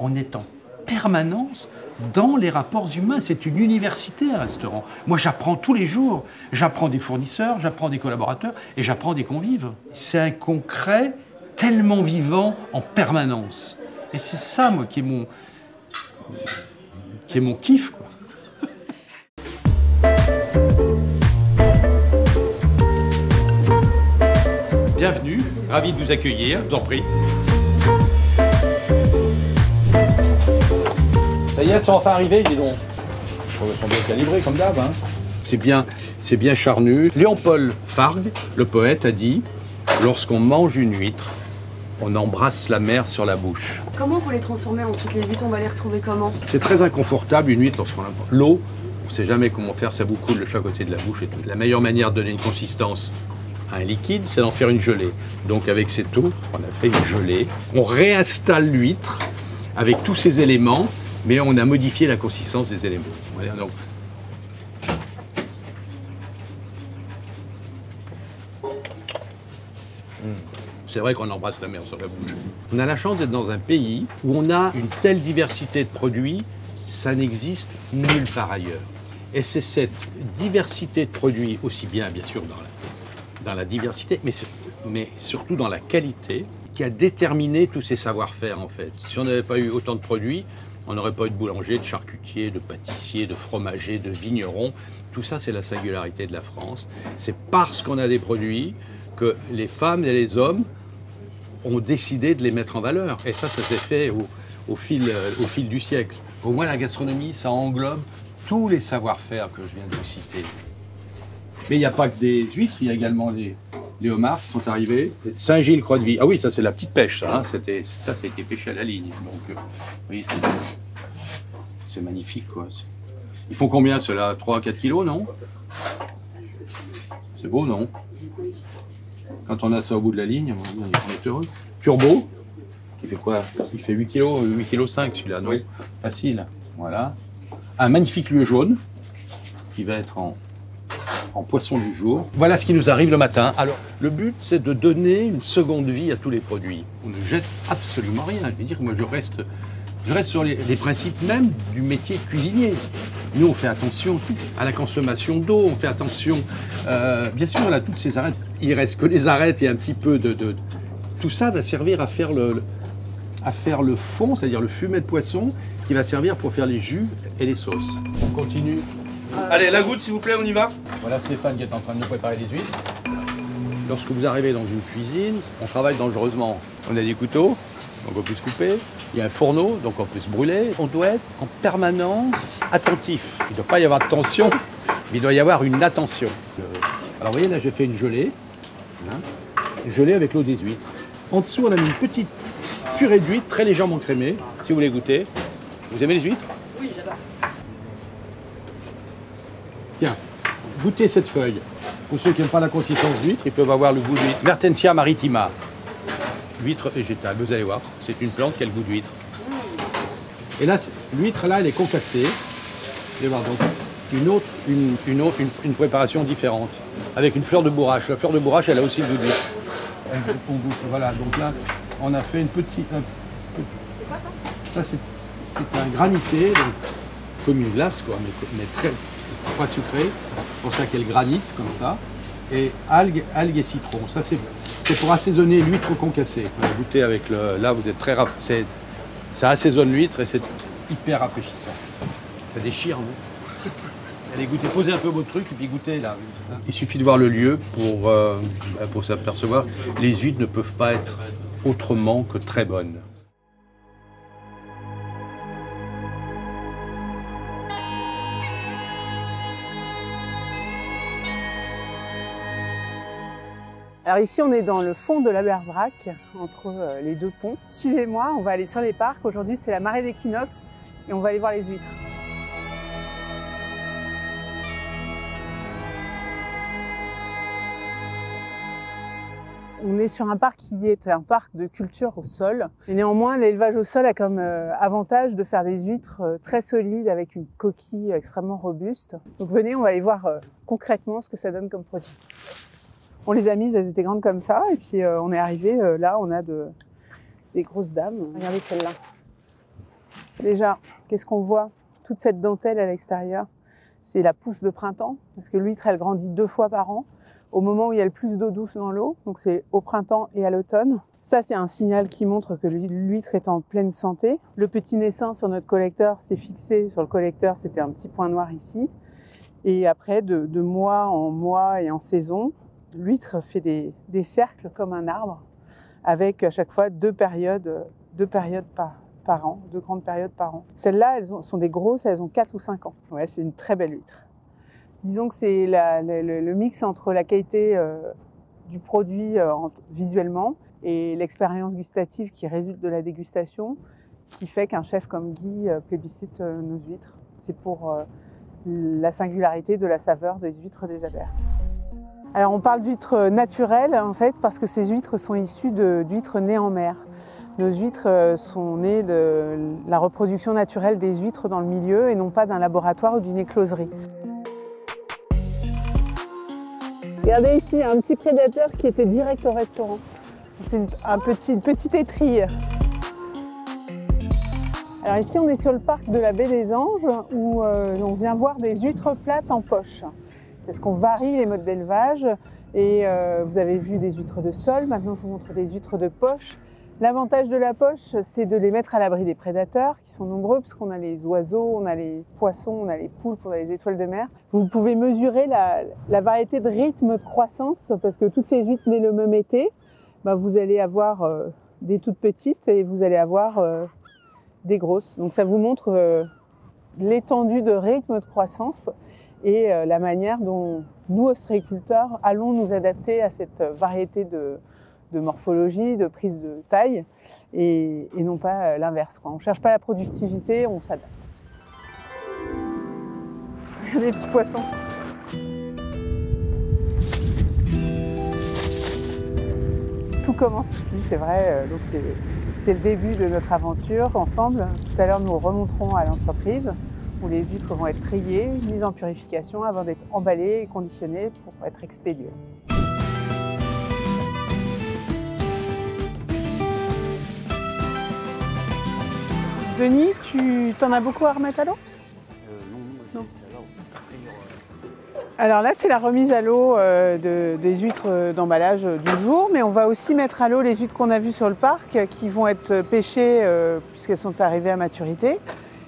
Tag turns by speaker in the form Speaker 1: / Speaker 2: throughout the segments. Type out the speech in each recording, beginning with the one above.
Speaker 1: on est en permanence dans les rapports humains. C'est une université, un restaurant. Moi, j'apprends tous les jours. J'apprends des fournisseurs, j'apprends des collaborateurs et j'apprends des convives. C'est un concret tellement vivant en permanence. Et c'est ça, moi, qui est mon kiff, quoi. Bienvenue, ravi de vous accueillir, je vous en prie. Ça y est, elles sont enfin arrivées, dis donc. Elles sont bien calibrées, comme d'hab, hein. C'est bien charnu. Léon-Paul Fargue, le poète, a dit « Lorsqu'on mange une huître, on embrasse la mer sur la bouche. »
Speaker 2: Comment vous les transformez ensuite, les huîtres, on va les retrouver comment?
Speaker 1: C'est très inconfortable, une huître, lorsqu'on a l'eau. On ne sait jamais comment faire, ça vous coule de chaque côté de la bouche et tout. La meilleure manière de donner une consistance à un liquide, c'est d'en faire une gelée. Donc avec cette eau, on a fait une gelée. On réinstalle l'huître avec tous ces éléments, mais on a modifié la consistance des éléments. Voilà, donc. C'est vrai qu'on embrasse la mer sur la bouche. On a la chance d'être dans un pays où on a une telle diversité de produits, ça n'existe nulle part ailleurs. Et c'est cette diversité de produits, aussi bien sûr dans la diversité, mais surtout dans la qualité, qui a déterminé tous ces savoir-faire en fait. Si on n'avait pas eu autant de produits, on n'aurait pas eu de boulanger, de charcutier, de pâtissier, de fromager, de vigneron. Tout ça, c'est la singularité de la France. C'est parce qu'on a des produits que les femmes et les hommes ont décidé de les mettre en valeur. Et ça s'est fait au fil du siècle. Au moins, la gastronomie, ça englobe tous les savoir-faire que je viens de vous citer. Mais il n'y a pas que des huîtres, il y a également les homards qui sont arrivés. Saint-Gilles, Croix de Vie. Ah oui, ça c'est la petite pêche, ça. Hein. Ça a été pêché à la ligne. Donc, oui, c'est magnifique, quoi. Ils font combien, ceux-là? 3-4 kilos, non? C'est beau, non? Quand on a ça au bout de la ligne, on est heureux. Turbo, qui fait quoi? Il fait 8 kg, 8 kg 5 celui-là, non? Oui. Facile, voilà. Un magnifique lieu jaune, qui va être en poisson du jour. Voilà ce qui nous arrive le matin. Alors, le but, c'est de donner une seconde vie à tous les produits. On ne jette absolument rien. Je veux dire, moi, je reste sur les principes même du métier de cuisinier. Nous, on fait attention à la consommation d'eau, on fait attention, bien sûr, à toutes ces arêtes. Il reste que les arêtes et un petit peu de... Tout ça va servir à faire le fond, c'est-à-dire le fumet de poisson, qui va servir pour faire les jus et les sauces. On continue.
Speaker 3: Allez, la goutte, s'il vous plaît, on y va.
Speaker 1: Voilà Stéphane qui est en train de nous préparer les huîtres. Lorsque vous arrivez dans une cuisine, on travaille dangereusement. On a des couteaux, donc on peut se couper. Il y a un fourneau, donc on peut se brûler. On doit être en permanence attentif. Il ne doit pas y avoir de tension, mais il doit y avoir une attention. Alors vous voyez, là j'ai fait une gelée. Hein, une gelée avec l'eau des huîtres. En dessous, on a mis une petite purée d'huîtres très légèrement crémée, si vous voulez goûter. Vous aimez les huîtres?
Speaker 2: Oui, j'adore.
Speaker 1: Tiens, goûtez cette feuille. Pour ceux qui n'aiment pas la consistance d'huître, ils peuvent avoir le goût d'huître. Mertensia maritima. Huître végétale, vous allez voir. C'est une plante qui a le goût d'huître. Et là, l'huître, là, elle est concassée. Vous allez voir, donc, une préparation différente. Avec une fleur de bourrache. La fleur de bourrache, elle a aussi le goût d'huître. On goûte, voilà, donc là, on a fait une petite...
Speaker 2: C'est quoi ça?
Speaker 1: Ça, c'est un granité, donc, comme une glace, quoi, mais très... pas sucré, c'est pour ça qu'elle granite comme ça. Et algues et citron, ça c'est pour assaisonner l'huître concassée. Vous goûtez avec là vous êtes très ça assaisonne l'huître et c'est hyper rafraîchissant. Ça déchire, non? Allez goûter, posez un peu votre truc et puis goûtez là. Il suffit de voir le lieu pour s'apercevoir. Les huîtres ne peuvent pas être autrement que très bonnes.
Speaker 4: Alors ici, on est dans le fond de l'Abervrac, entre les deux ponts. Suivez-moi, on va aller sur les parcs. Aujourd'hui, c'est la marée d'équinoxe et on va aller voir les huîtres. On est sur un parc qui est un parc de culture au sol. Et néanmoins, l'élevage au sol a comme avantage de faire des huîtres très solides avec une coquille extrêmement robuste. Donc venez, on va aller voir concrètement ce que ça donne comme produit. On les a mises, elles étaient grandes comme ça, et puis on est arrivé, là on a des grosses dames. Regardez celle-là. Déjà, qu'est-ce qu'on voit? Toute cette dentelle à l'extérieur, c'est la pousse de printemps, parce que l'huître, elle grandit 2 fois par an, au moment où il y a le plus d'eau douce dans l'eau, donc c'est au printemps et à l'automne. Ça, c'est un signal qui montre que l'huître est en pleine santé. Le petit naissin sur notre collecteur s'est fixé sur le collecteur, c'était un petit point noir ici. Et après, de mois en mois et en saison, l'huître fait des cercles comme un arbre, avec à chaque fois 2 périodes par an, 2 grandes périodes par an. Celles-là, elles sont des grosses, elles ont 4 ou 5 ans. Ouais, c'est une très belle huître. Disons que c'est le mix entre la qualité du produit visuellement et l'expérience gustative qui résulte de la dégustation qui fait qu'un chef comme Guy plébiscite nos huîtres. C'est pour la singularité de la saveur des huîtres des Abers. Alors on parle d'huîtres naturelles en fait parce que ces huîtres sont issues d'huîtres nées en mer. Nos huîtres sont nées de la reproduction naturelle des huîtres dans le milieu et non pas d'un laboratoire ou d'une écloserie. Regardez ici, il y a un petit prédateur qui était direct au restaurant. C'est une petite étrille. Alors ici, on est sur le parc de la Baie des Anges où on vient voir des huîtres plates en poche. Parce qu'on varie les modes d'élevage et vous avez vu des huîtres de sol, maintenant je vous montre des huîtres de poche. L'avantage de la poche, c'est de les mettre à l'abri des prédateurs qui sont nombreux parce qu'on a les oiseaux, on a les poissons, on a les poulpes, on a les étoiles de mer. Vous pouvez mesurer la variété de rythme de croissance parce que toutes ces huîtres nées le même été, vous allez avoir des toutes petites et vous allez avoir des grosses. Donc ça vous montre l'étendue de rythme de croissance et la manière dont nous, ostréiculteurs, allons nous adapter à cette variété de morphologie, de prise de taille, et non pas l'inverse. On ne cherche pas la productivité, on s'adapte. Regardez les petits poissons. Tout commence ici, c'est vrai. Donc c'est le début de notre aventure ensemble. Tout à l'heure, nous remonterons à l'entreprise où les huîtres vont être triées, mises en purification avant d'être emballées et conditionnées pour être expédiées. Denis, tu t'en as beaucoup à remettre à l'eau? Non. Alors là, c'est la remise à l'eau des huîtres d'emballage du jour, mais on va aussi mettre à l'eau les huîtres qu'on a vues sur le parc qui vont être pêchées puisqu'elles sont arrivées à maturité.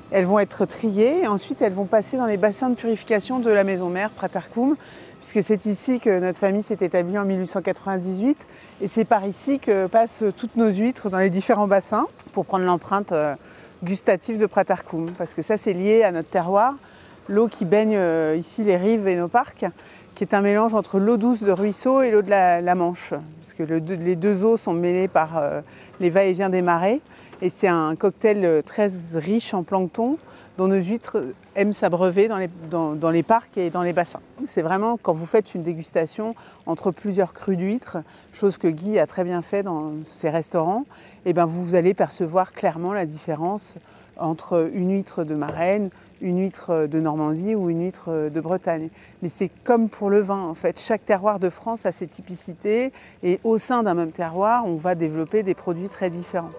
Speaker 4: Elles vont être triées et ensuite elles vont passer dans les bassins de purification de la maison mère Pratarkoum, puisque c'est ici que notre famille s'est établie en 1898 et c'est par ici que passent toutes nos huîtres dans les différents bassins pour prendre l'empreinte gustative de Pratarkoum, parce que ça c'est lié à notre terroir, l'eau qui baigne ici les rives et nos parcs, qui est un mélange entre l'eau douce de ruisseau et l'eau de la Manche, parce que les deux eaux sont mêlées par les va-et-vient des marées, et c'est un cocktail très riche en plancton dont nos huîtres aiment s'abreuver dans les parcs et dans les bassins. C'est vraiment quand vous faites une dégustation entre plusieurs crus d'huîtres, chose que Guy a très bien fait dans ses restaurants, et vous allez percevoir clairement la différence entre une huître de Marennes, une huître de Normandie ou une huître de Bretagne. Mais c'est comme pour le vin en fait, chaque terroir de France a ses typicités et au sein d'un même terroir, on va développer des produits très différents.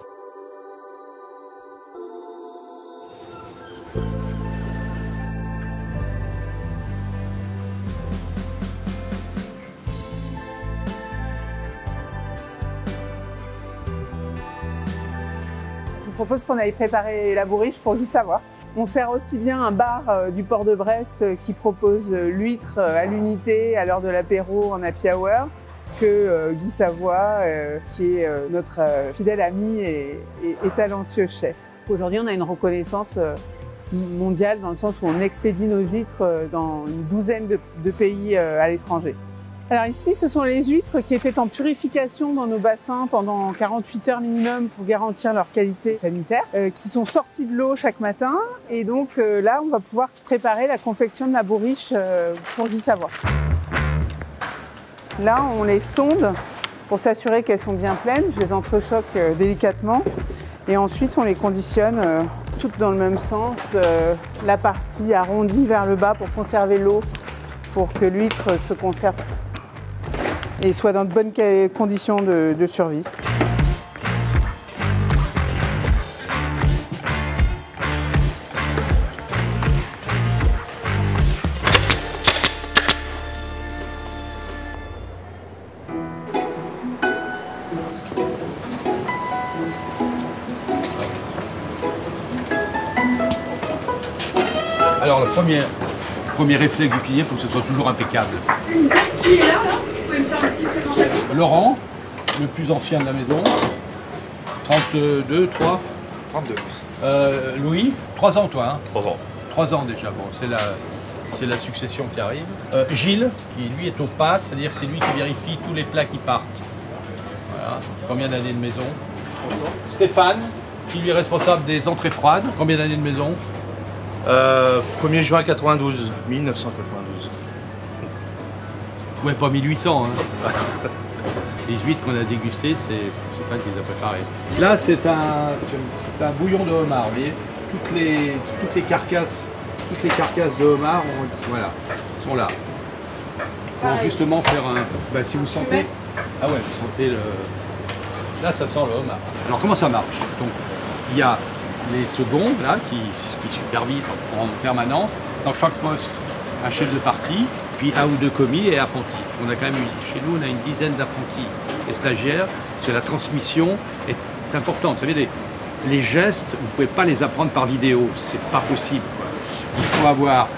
Speaker 4: Je propose qu'on aille préparer la bourriche pour Guy Savoie. On sert aussi bien un bar du port de Brest qui propose l'huître à l'unité à l'heure de l'apéro en happy hour que Guy Savoie qui est notre fidèle ami et talentueux chef. Aujourd'hui, on a une reconnaissance mondiale dans le sens où on expédie nos huîtres dans une douzaine de pays à l'étranger. Alors ici, ce sont les huîtres qui étaient en purification dans nos bassins pendant 48 heures minimum pour garantir leur qualité sanitaire, qui sont sorties de l'eau chaque matin. Et donc là, on va pouvoir préparer la confection de la bourriche pour Guy Savoie. Là, on les sonde pour s'assurer qu'elles sont bien pleines. Je les entrechoque délicatement. Et ensuite, on les conditionne toutes dans le même sens. La partie arrondie vers le bas pour conserver l'eau, pour que l'huître se conserve et soit dans de bonnes conditions de survie.
Speaker 1: Alors le premier réflexe du cuisinier, il faut que ce soit toujours impeccable.
Speaker 2: Qui est là? Vous pouvez me faire une petite présentation?
Speaker 1: Laurent, le plus ancien de la maison, 32, 3.
Speaker 3: 32.
Speaker 1: Louis, 3 ans toi, hein?
Speaker 3: 3 ans.
Speaker 1: 3 ans déjà, bon, c'est la succession qui arrive. Gilles, qui lui est au pas, c'est-à-dire c'est lui qui vérifie tous les plats qui partent. Voilà. Combien d'années de maison? Stéphane, qui lui est responsable des entrées froides. Combien d'années de maison?
Speaker 3: 1er juin 92, 1992.
Speaker 1: Ouais, pas 1800. Hein. Les huîtres qu'on a dégustées, c'est Stéphane qui les a préparées. Là, c'est un bouillon de homard, vous voyez. Toutes les carcasses de homard, voilà, sont là. Pour justement faire un... Bah, si vous sentez... Ah ouais, vous sentez le... Là, ça sent le homard. Alors, comment ça marche? Donc, il y a les seconds, là, qui supervisent en permanence. Dans chaque poste, un chef de partie, puis 1 ou 2 commis et apprentis. On a quand même chez nous, on a une dizaine d'apprentis et stagiaires, parce que la transmission est importante. Vous savez, les gestes, vous ne pouvez pas les apprendre par vidéo, c'est pas possible, quoi. Il faut avoir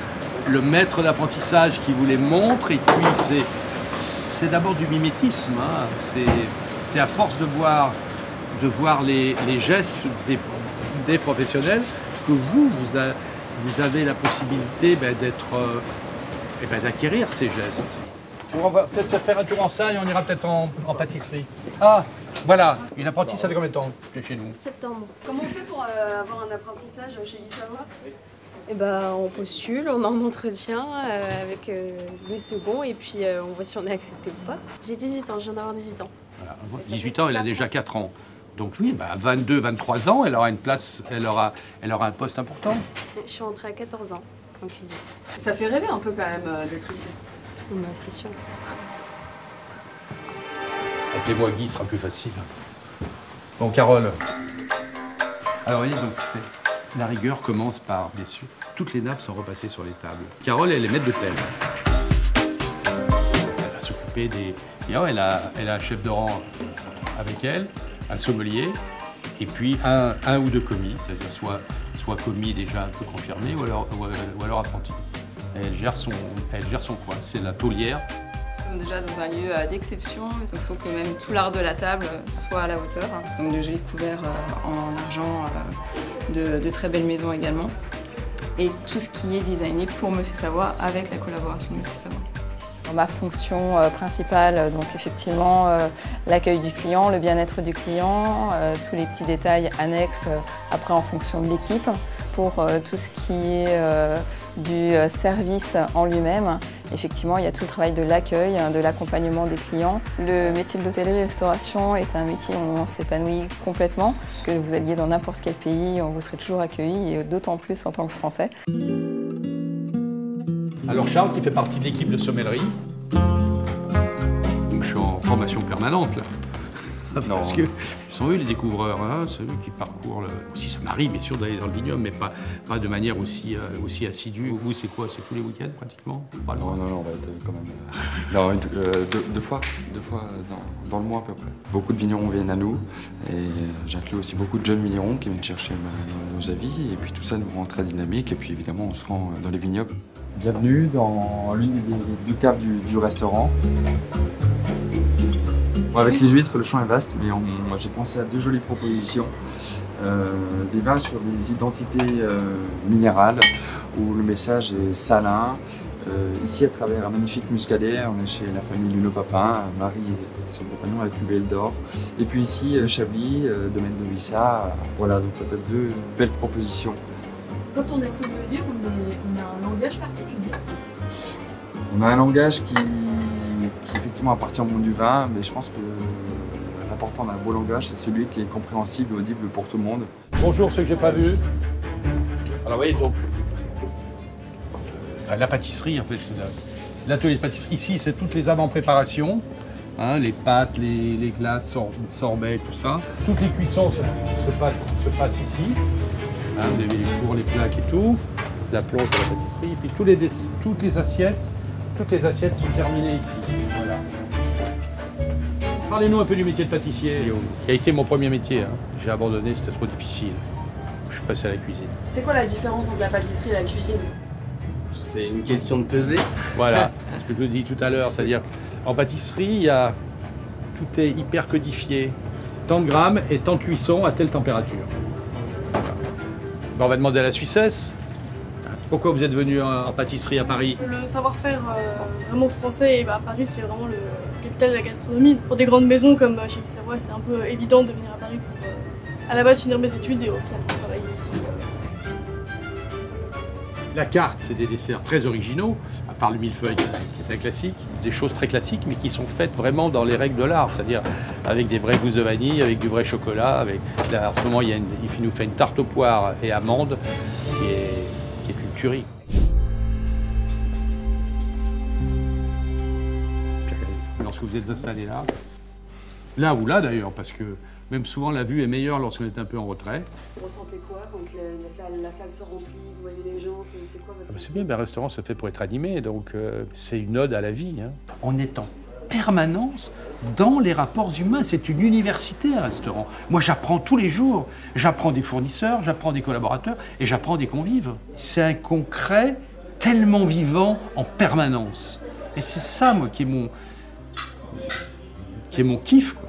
Speaker 1: le maître d'apprentissage qui vous les montre, et puis c'est d'abord du mimétisme, hein. C'est à force de voir les gestes des professionnels que vous avez la possibilité d'acquérir ces gestes. On va peut-être faire un tour en salle et on ira peut-être en pâtisserie. Ah, voilà, une apprentie, ça fait combien de temps chez nous?
Speaker 2: Septembre. Comment on fait pour avoir un apprentissage chez Guy Savoie? Eh ben, on postule, on est en entretien avec le second et puis on voit si on est accepté ou pas. J'ai 18 ans, je viens d'avoir 18 ans.
Speaker 1: Voilà. 18 ans, elle a déjà 4 ans. Donc oui, bah, 22, 23 ans, elle aura une place, elle aura un poste important.
Speaker 2: Je suis rentrée à 14 ans en cuisine.
Speaker 5: Ça fait rêver un peu quand même d'être ici.
Speaker 2: Bah, c'est sûr.
Speaker 1: Appelez-moi Guy, ce sera plus facile. Bon, Carole. Alors, voyez, donc, la rigueur commence par, bien sûr, toutes les nappes sont repassées sur les tables. Carole, elle est maître de pelle. Elle va s'occuper des... Elle a un chef de rang avec elle, un sommelier, et puis un ou 2 commis, c'est-à-dire soit commis déjà un peu confirmé, ou alors apprenti. Elle gère son coin, c'est la taulière.
Speaker 5: Déjà dans un lieu d'exception, il faut que même tout l'art de la table soit à la hauteur. Donc de jolis couverts en argent, de très belles maisons également. Et tout ce qui est designé pour Monsieur Savoie avec la collaboration de Monsieur Savoie. Ma fonction principale, donc effectivement l'accueil du client, le bien-être du client, tous les petits détails annexes après en fonction de l'équipe. Pour tout ce qui est du service en lui-même, effectivement il y a tout le travail de l'accueil, de l'accompagnement des clients. Le métier de l'hôtellerie-restauration est un métier où on s'épanouit complètement. Que vous alliez dans n'importe quel pays, on vous serait toujours accueilli, et d'autant plus en tant que Français.
Speaker 1: Alors Charles, qui fait partie de l'équipe de sommellerie. Je suis en formation permanente là. Parce que ce sont eux les découvreurs, hein, ceux qui parcourent Si ça m'arrive bien sûr d'aller dans le vignoble, mais pas de manière aussi assidue. Vous, c'est quoi? C'est tous les week-ends pratiquement?
Speaker 6: Non, on va être quand même... deux fois dans le mois à peu près. Beaucoup de vignerons viennent à nous, et j'inclus aussi beaucoup de jeunes vignerons qui viennent chercher nos avis, et puis tout ça nous rend très dynamique, et puis évidemment on se rend dans les vignobles.
Speaker 7: Bienvenue dans l'une des 2 caves du restaurant. Bon, avec les huîtres, le champ est vaste, mais j'ai pensé à 2 jolies propositions. Des vins sur des identités minérales, où le message est salin. Ici, à travers un magnifique muscadet, on est chez la famille Luneau-Papin, Marie et son compagnon avec une belle d'or. Et puis ici, Chablis, domaine de Vissa. Voilà, donc ça peut être 2 belles propositions.
Speaker 2: Quand on est sommelier, on a un langage particulier.
Speaker 7: On a un langage qui effectivement appartient au monde du vin, mais je pense que l'important d'un beau langage, c'est celui qui est compréhensible et audible pour tout le monde.
Speaker 1: Bonjour ceux que j'ai pas vus. Alors vous voyez donc la pâtisserie en fait, l'atelier de pâtisserie. Ici c'est toutes les avant-préparations, hein, les pâtes, les glaces, sorbets, tout ça. Toutes les cuissons se passent ici. Hein, vous avez les fours, les plaques et tout, la planche de la pâtisserie, et puis toutes les assiettes sont terminées ici. Voilà. Parlez-nous un peu du métier de pâtissier, qui a été mon premier métier. Hein. J'ai abandonné, c'était trop difficile. Je suis passé à la cuisine.
Speaker 5: C'est quoi la différence entre la pâtisserie et la cuisine?
Speaker 8: C'est une question de peser.
Speaker 1: Voilà, ce que je vous dis tout à l'heure, c'est-à-dire en pâtisserie, tout est hyper codifié. Tant de grammes et tant de cuisson à telle température. Voilà. Ben, on va demander à la Suissesse. Pourquoi vous êtes venu en pâtisserie à Paris?
Speaker 9: Le savoir-faire vraiment français, et bah, Paris c'est vraiment le capital de la gastronomie. Pour des grandes maisons comme chez Guy Savoy, c'est un peu évident de venir à Paris pour à la base finir mes études et au final pour travailler ici.
Speaker 1: La carte, c'est des desserts très originaux, à part le millefeuille qui est un classique, des choses très classiques mais qui sont faites vraiment dans les règles de l'art, c'est-à-dire avec des vraies gousses de vanille, avec du vrai chocolat. Là, en ce moment, il nous fait une tarte aux poires et amandes qui est une tuerie. Lorsque vous êtes installé là ou là d'ailleurs, parce que même souvent la vue est meilleure lorsqu'on est un peu en retrait.
Speaker 2: Vous ressentez quoi quand la salle se remplit, vous voyez les gens, c'est quoi votre
Speaker 1: C'est bien, un restaurant se fait pour être animé, donc c'est une ode à la vie. Hein. On est en permanence dans les rapports humains, c'est une université un restaurant. Moi j'apprends tous les jours, j'apprends des fournisseurs, j'apprends des collaborateurs et j'apprends des convives. C'est un concret tellement vivant en permanence. Et c'est ça moi qui est mon kiff, quoi.